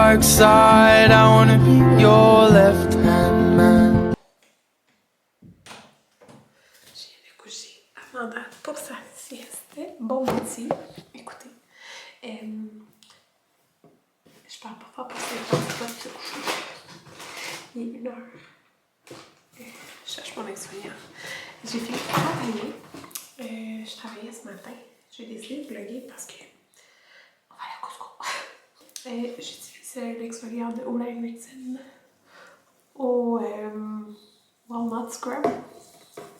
dark side. I wanna be your left-hand man. J'ai de coucher Amanda pour sa sieste. Bon midi. Écoutez, je parle pas fort parce que je pense pas de se coucher. Il est 1h. Je cherche mon exfoliant. J'ai fini de travailler. Je travaillais ce matin. J'ai décidé de vlogger parce que on va aller à Costco. J'utilise l'exfoliant de Olaine Victime au Walnut Scrub.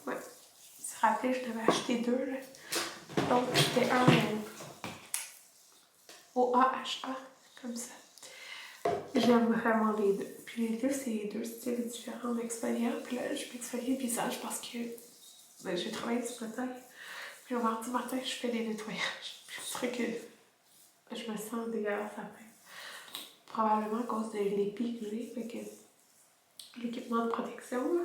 Ouais. Tu te rappelles, je devais acheter 2. Là. Donc, c'était un au AHA, comme ça. J'aime vraiment les deux. Puis les deux, c'est deux styles différents d'exfoliant. Puis là, je m'exfolie le visage parce que j'ai travaillé ce matin. Puis au mardi matin, je fais des nettoyages. Puis je trouve que je me sens dégueulasse après. Probablement à cause de l'épi que j'ai. Fait que l'équipement de protection, là,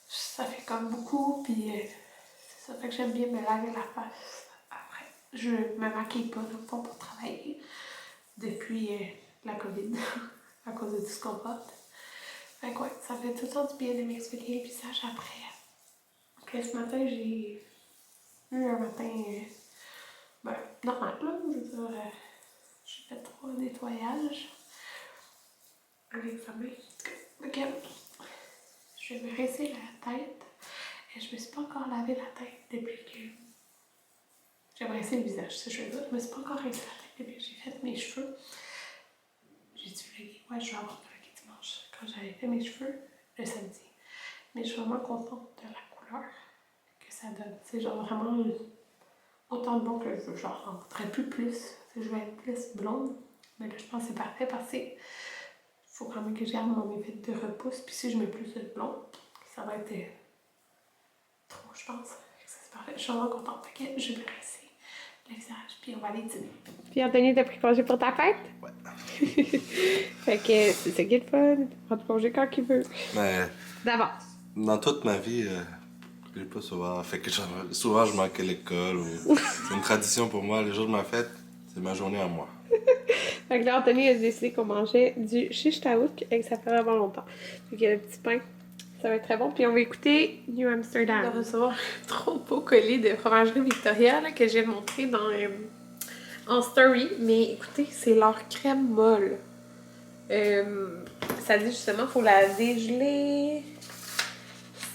ça fait comme beaucoup. Puis ça fait que j'aime bien me laver la face après. Je me maquille pas, donc pas pour travailler. Depuis la COVID, à cause de tout ce qu'on porte. Fait que ouais, ça fait tout le temps du bien de m'exfolier le visage après. Donc ce matin, j'ai eu un matin normal, là. Je veux dire, j'ai fait 3 nettoyages à l'examen. Ok, je vais me rincer la tête. Et je me suis pas encore lavé la tête depuis que... J'ai rincé le visage, c'est ce que je veux dire. Je me suis pas encore rincé la tête depuis que j'ai fait mes cheveux. J'ai-tu vlogué? Ouais, je vais avoir vlogué dimanche, quand j'avais fait mes cheveux le samedi. Mais je suis vraiment contente de la couleur que ça donne. C'est genre vraiment autant de bon que je veux. Genre, j'en voudrais plus. Je vais être plus blonde. Mais là, je pense que c'est parfait parce qu'il faut quand même que je garde mon effet de repousse. Puis si je mets plus de blond, ça va être trop, je pense. C'est parfait. Je suis vraiment contente. Fait que je vais rincer le visage, puis on va aller dîner. Puis Anthony, t'as pris congé pour ta fête? Ouais. Fait que c'est ça qui est le fun. Il prend congé quand il veut. Mais D'avance. dans toute ma vie, j'ai pas souvent. Fait que souvent je manquais l'école. C'est une tradition pour moi. Le jour de ma fête, c'est ma journée à moi. Fait que là, Anthony a décidé qu'on mangeait du shish taouk et que ça fait vraiment longtemps. Fait qu'il y a le petit pain. Ça va être très bon. Puis on va écouter New Amsterdam. On va recevoir trop beau colis de fromagerie Victoria là, que j'ai montré dans en story. Mais écoutez, c'est leur crème molle. Ça dit justement qu'il faut la dégeler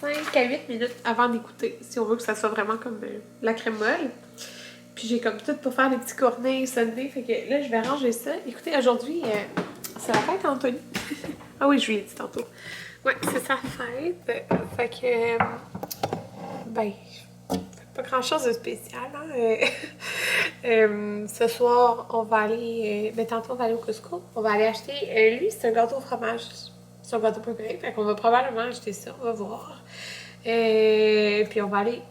5 à 8 minutes avant d'écouter. Si on veut que ça soit vraiment comme la crème molle. Puis j'ai comme tout pour faire des petits cornets sundae. Fait que là, je vais ranger ça. Écoutez, aujourd'hui, c'est la fête à Anthony. Ah oui, je lui ai dit tantôt. Ouais, c'est sa fête. Fait que, pas grand chose de spécial. Hein? Ce soir, on va aller, tantôt on va aller au Costco. On va aller acheter, lui c'est un gâteau au fromage. C'est son gâteau préféré. Fait qu'on va probablement acheter ça, on va voir. Puis on va aller,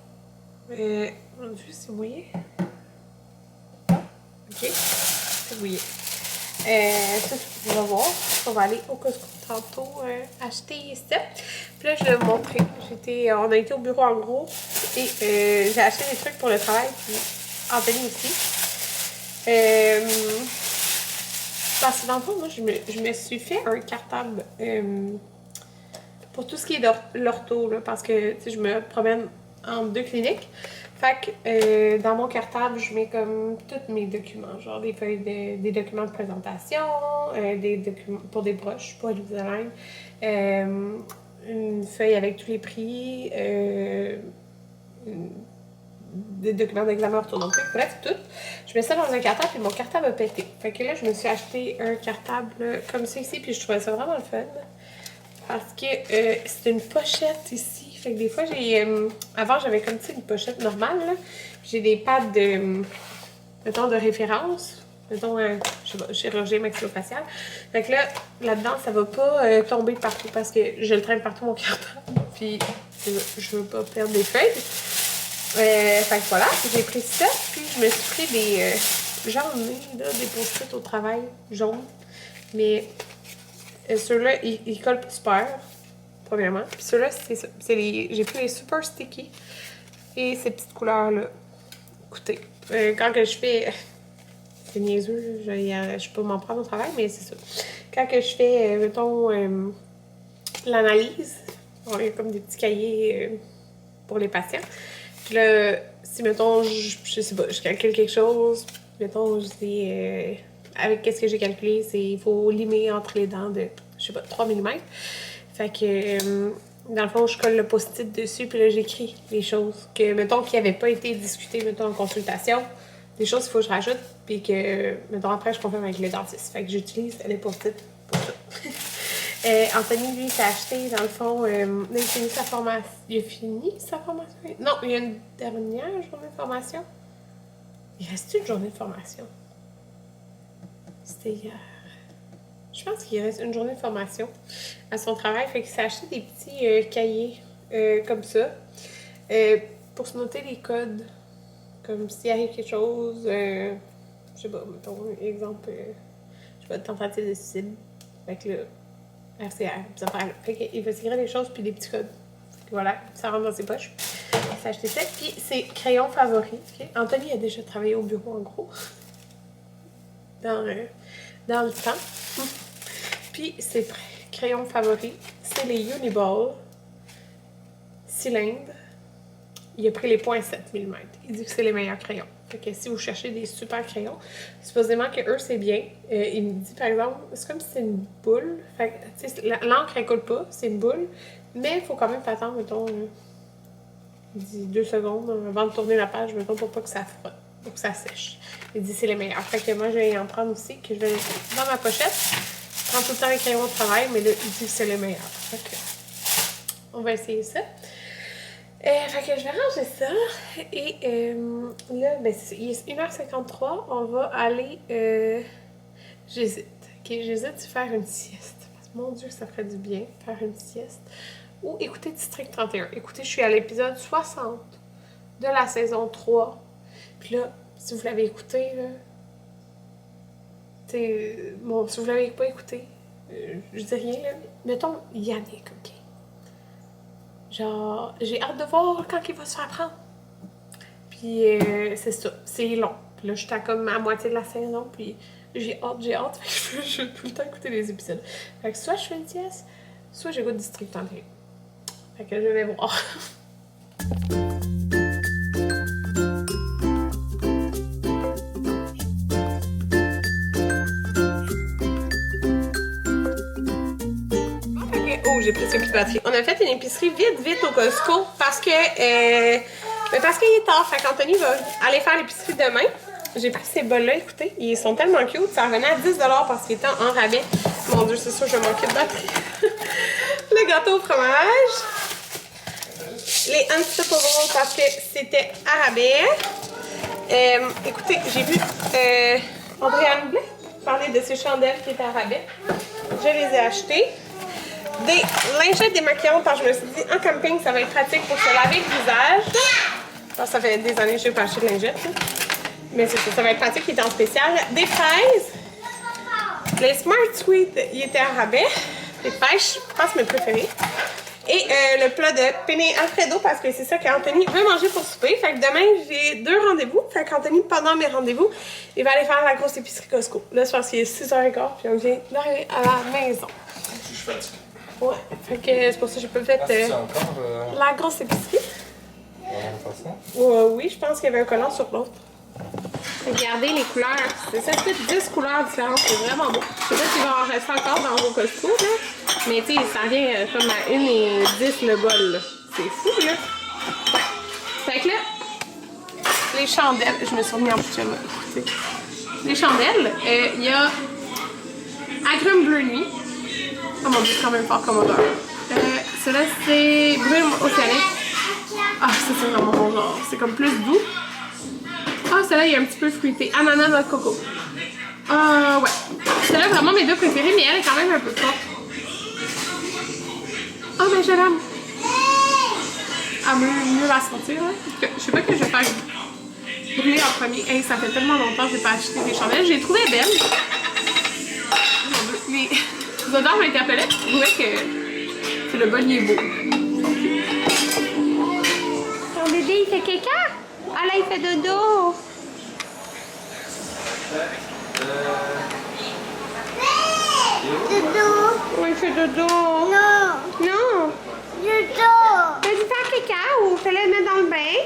mon Dieu, c'est mouillé. Ok, c'est mouillé. Ça, on va voir. On va aller au Costco tantôt acheter ça. Puis là, je vais vous montrer. On a été au bureau en gros et j'ai acheté des trucs pour le travail. Puis Anthony aussi. Parce que dans le fond, moi, je me suis fait un cartable pour tout ce qui est l'ortho, parce que je me promène entre 2 cliniques. Fait que dans mon cartable, je mets comme tous mes documents, genre des feuilles des documents de présentation, des documents pour des broches, pour Invisalign, une feuille avec tous les prix, des documents d'examen orthodontique, bref, tout. Je mets ça dans un cartable, puis mon cartable a pété. Fait que là, je me suis acheté un cartable comme ça ici, puis je trouvais ça vraiment le fun. Parce que c'est une pochette ici. Fait que des fois, avant, j'avais comme une pochette normale, là. J'ai des pads mettons, de référence. Mettons, je sais pas, chirurgie maxillofaciale. Fait que là-dedans, ça va pas tomber partout parce que je le traîne partout mon cartable. Puis, je veux pas perdre des feuilles. Fait que voilà, j'ai pris ça. Puis, je me suis pris j'en ai, là, des post-it au travail jaunes. Mais ceux-là, ils collent pas super. Premièrement. Puis ceux-là, c'est ça. J'ai pris les super sticky. Et ces petites couleurs-là. Écoutez, quand que je fais c'est niaiseux, je peux m'en prendre au travail, mais c'est ça. Quand que je fais, mettons, l'analyse, il y a comme des petits cahiers pour les patients. Puis là, si, mettons, je sais pas, je calcule quelque chose, mettons, je dis, avec qu'est-ce que j'ai calculé, il faut limer entre les dents de, je sais pas, 3 mm. Fait que, dans le fond, je colle le post-it dessus, puis là, j'écris les choses que, mettons, qui n'avaient pas été discutées, mettons, en consultation. Des choses qu'il faut que je rajoute, puis que, mettons, après, je confirme avec le dentiste. Fait que j'utilise les post-it pour ça. Anthony, lui, il s'est acheté, dans le fond, il a fini sa formation. Il a fini sa formation? Non, il y a une dernière journée de formation. Il reste une journée de formation. C'était hier. Je pense qu'il reste une journée de formation à son travail. Fait qu'il s'est acheté des petits cahiers comme ça pour se noter les codes. Comme s'il arrive quelque chose, je sais pas, mettons, exemple, je sais pas, tentative de suicide. Fait que là, RCR, ça fait. Fait qu'il va s'écrire des choses puis des petits codes. Voilà, ça rentre dans ses poches. Il s'est acheté ça. Puis ses crayons favoris. Okay? Anthony a déjà travaillé au bureau, en gros. Dans le temps. Puis ses crayons favoris, c'est les Uniball cylindres. Il a pris les 0.7 mm. Il dit que c'est les meilleurs crayons. Fait que si vous cherchez des super crayons, supposément que eux c'est bien. Il me dit par exemple, c'est comme si c'était une boule. Fait que, tu sais, l'encre elle coule pas, c'est une boule. Mais il faut quand même attendre, mettons, il dit 2 secondes avant de tourner la page, mettons, pour pas que ça frotte, pour que ça sèche. Il dit c'est les meilleurs. Fait que moi je vais en prendre aussi, que je vais dans ma pochette. Je prends tout le temps les crayons au travail, mais là, il dit que c'est les meilleurs. Fait que on va essayer ça. Fait que je vais ranger ça. Et là, ben, il est 1h53. On va aller. J'hésite. Ok, j'hésite de faire une sieste. Parce que mon Dieu, ça ferait du bien faire une sieste. Ou écouter District 31. Écoutez, je suis à l'épisode 60 de la saison 3. Puis là, si vous l'avez écouté, là. Bon, si vous l'avez pas écouté, je dis rien, là. Mettons Yannick, ok? Genre, j'ai hâte de voir quand il va se faire prendre. Puis c'est ça, c'est long. Puis là, j'étais comme à moitié de la saison, puis j'ai hâte. Fait que je veux tout le temps écouter les épisodes. Fait que soit je fais une sieste, soit j'écoute District 31. Fait que je vais voir. J'ai pris ce batterie. On a fait une épicerie vite au Costco parce que parce qu'il est tard. Fait qu'Anthony va aller faire l'épicerie demain. J'ai pris ces bols-là, écoutez, ils sont tellement cute. Ça revenait à 10$ parce qu'ils étaient en rabais. Mon Dieu, c'est sûr, je vais manquer de batterie. Le gâteau au fromage. Les Unstoppable parce que c'était à rabais. Écoutez, j'ai vu Andréane Blais parler de ces chandelles qui étaient à rabais. Je les ai achetées. Des lingettes démaquillantes, parce que je me suis dit, en camping, ça va être pratique pour se laver le visage. Parce que ça fait des années que je n'ai pas acheté de lingettes. Là. Mais c'est ça va être pratique, il était en spécial. Des fraises. Les Smart Sweet, ils étaient à rabais. Les fraises, je pense, mes préférés. Et le plat de penne Alfredo, parce que c'est ça qu'Anthony veut manger pour souper. Fait que demain, j'ai 2 rendez-vous. Fait qu'Anthony, pendant mes rendez-vous, il va aller faire la grosse épicerie Costco. Là, je pense qu'il est 6h15, puis on vient d'arriver à la maison. Je suis fatigué. Ouais, fait que c'est pour ça que j'ai pas fait la grosse épicerie. Oui, je pense qu'il y avait un collant sur l'autre. Regardez les couleurs. C'est ça, c'est 10 couleurs différentes. C'est vraiment beau. Je sais pas s'il va en rester encore dans vos Costco, là. Mais tu sais, ça vient comme à 1,10 le bol, là. C'est fou, là. Ouais. Fait que là, les chandelles. Je me suis remis en pyjama. Écoutez. Les chandelles, il y a agrumes bleu nuit. Oh mon Dieu, c'est quand même fort comme odeur. Cela, c'est brume océanique. Ah, ça, c'est vraiment mon genre. C'est comme plus doux. Ah, celle-là, il y a un petit peu fruité. Ananas noix de coco. Ouais. Celle-là, vraiment mes 2 préférées, mais elle est quand même un peu forte. Oh, mais je l'aime. Ah, mieux la sentir, hein. Je sais pas que je vais faire brûler en premier. Hey, ça fait tellement longtemps que j'ai pas acheté des chandelles. J'ai trouvé belle. Mais les odeurs m'interpellaient. Je trouvais que le bol, il est beau. Ton bébé, il fait caca? Ah là, il fait dodo. Oui, il fait dodo. Non. Non. Vas-y faire caca ou fais-le mettre dans le bain?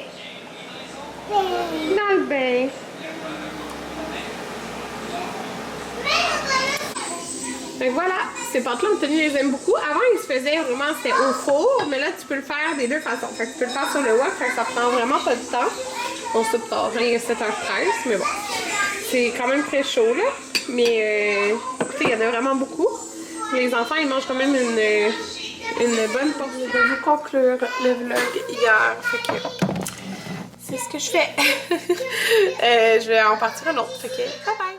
Dans le bain. Donc voilà, ces pâtes-là, Anthony les aime beaucoup. Avant, ils se faisaient vraiment, c'était au four, mais là, tu peux le faire des deux façons. Fait que tu peux le faire sur le wok, fait que ça prend vraiment pas de temps. On se tard, il est 7h13, mais bon. C'est quand même très chaud, là. Mais écoutez, il y en a vraiment beaucoup. Les enfants, ils mangent quand même une bonne portion. Je vais vous conclure le vlog hier. Fait que c'est ce que je fais. Je vais en partir un autre. Fait que bye bye!